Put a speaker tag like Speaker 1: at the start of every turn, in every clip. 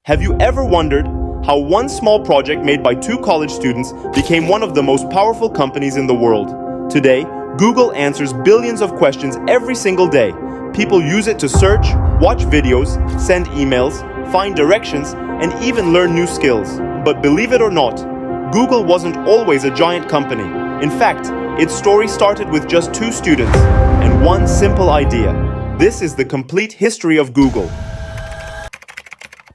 Speaker 1: Have you ever wondered how one small project made by two college students became one of the most powerful companies in the world? Today, Google answers billions of questions every single day. People use it to search, watch videos, send emails, find directions, and even learn new skills. But believe it or not, Google wasn't always a giant company. In fact, its story started with just two students and one simple idea. This is the complete history of Google.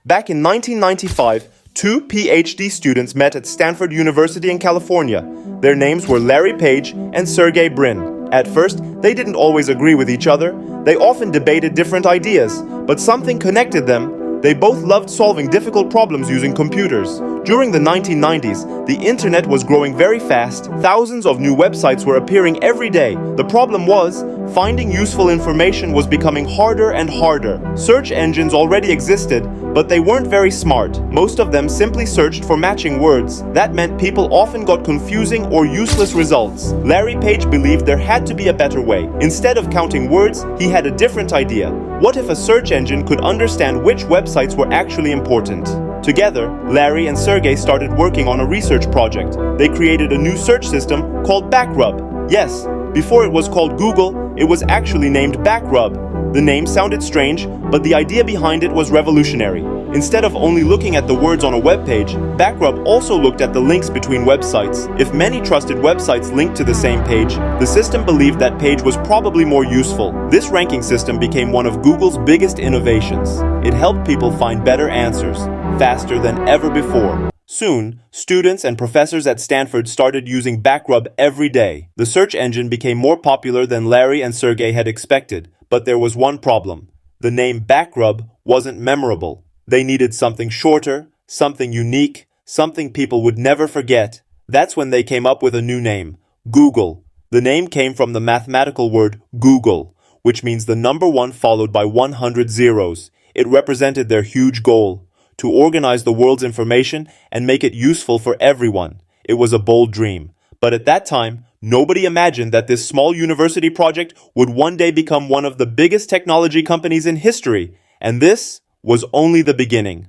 Speaker 1: Back in 1995, two PhD students met at Stanford University in California. Their names were Larry Page and Sergey Brin. At first, they didn't always agree with each other. They often debated different ideas, but something connected them. They both loved solving difficult problems using computers. During the 1990s, the internet was growing very fast. Thousands of new websites were appearing every day. The problem was, finding useful information was becoming harder and harder. Search engines already existed, but they weren't very smart. Most of them simply searched for matching words. That meant people often got confusing or useless results. Larry Page believed there had to be a better way. Instead of counting words, he had a different idea. What if a search engine could understand which websites were actually important? Together, Larry and Sergey started working on a research project. They created a new search system called Backrub. Yes, before it was called Google, it was actually named Backrub. The name sounded strange, but the idea behind it was revolutionary. Instead of only looking at the words on a web page, Backrub also looked at the links between websites. If many trusted websites linked to the same page, the system believed that page was probably more useful. This ranking system became one of Google's biggest innovations. It helped people find better answers, faster than ever before. Soon, students and professors at Stanford started using Backrub every day. The search engine became more popular than Larry and Sergey had expected, but there was one problem. The name Backrub wasn't memorable. They needed something shorter, something unique, something people would never forget. That's when they came up with a new name, Google. The name came from the mathematical word Google, which means the number 1 followed by 100 zeros. It represented their huge goal, to organize the world's information and make it useful for everyone. It was a bold dream. But at that time, nobody imagined that this small university project would one day become one of the biggest technology companies in history. And this was only the beginning.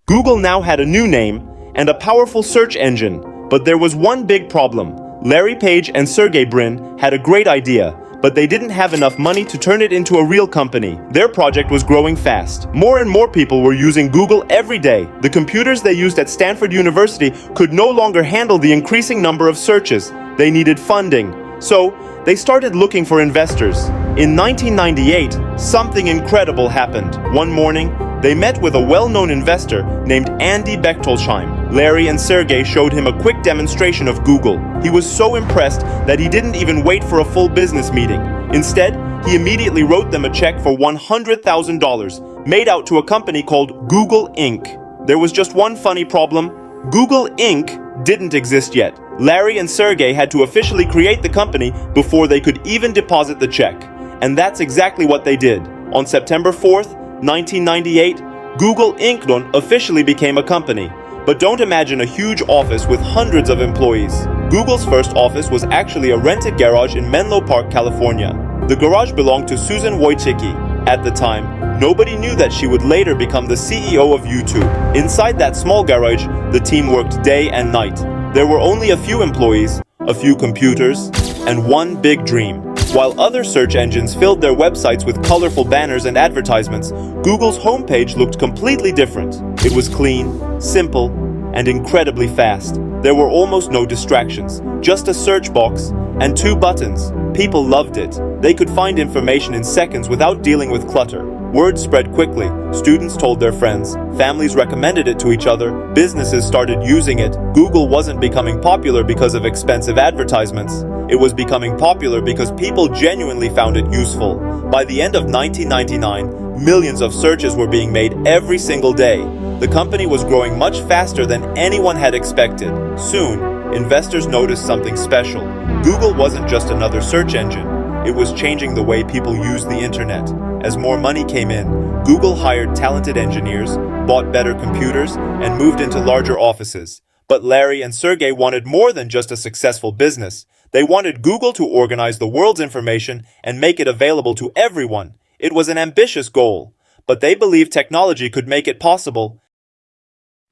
Speaker 1: Google now had a new name and a powerful search engine, but there was one big problem. Larry Page and Sergey Brin had a great idea, but they didn't have enough money to turn it into a real company. Their project was growing fast. More and more people were using Google every day. The computers they used at Stanford University could no longer handle the increasing number of searches. They needed funding. So, they started looking for investors. In 1998, something incredible happened. One morning, they met with a well-known investor named Andy Bechtolsheim. Larry and Sergey showed him a quick demonstration of Google. He was so impressed that he didn't even wait for a full business meeting. Instead, he immediately wrote them a check for $100,000, made out to a company called Google Inc. There was just one funny problem. Google Inc. didn't exist yet. Larry and Sergey had to officially create the company before they could even deposit the check. And that's exactly what they did. On September 4th, 1998, Google Inc. officially became a company. But don't imagine a huge office with hundreds of employees. Google's first office was actually a rented garage in Menlo Park, California. The garage belonged to Susan Wojcicki. At the time, nobody knew that she would later become the CEO of YouTube. Inside that small garage, the team worked day and night. There were only a few employees, a few computers, and one big dream. While other search engines filled their websites with colorful banners and advertisements, Google's homepage looked completely different. It was clean, simple, and incredibly fast. There were almost no distractions, just a search box and 2 buttons. People loved it. They could find information in seconds without dealing with clutter. Word spread quickly. Students told their friends. Families recommended it to each other. Businesses started using it. Google wasn't becoming popular because of expensive advertisements. It was becoming popular because people genuinely found it useful. By the end of 1999, millions of searches were being made every single day. The company was growing much faster than anyone had expected. Soon, investors noticed something special. Google wasn't just another search engine. It was changing the way people use the internet. As more money came in, Google hired talented engineers, bought better computers, and moved into larger offices. But Larry and Sergey wanted more than just a successful business. They wanted Google to organize the world's information and make it available to everyone. It was an ambitious goal. but they believe technology could make it possible.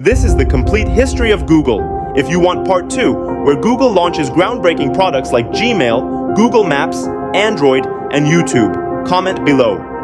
Speaker 1: This is the complete history of Google. If you want part 2, where Google launches groundbreaking products like Gmail, Google Maps, Android, and YouTube, comment below.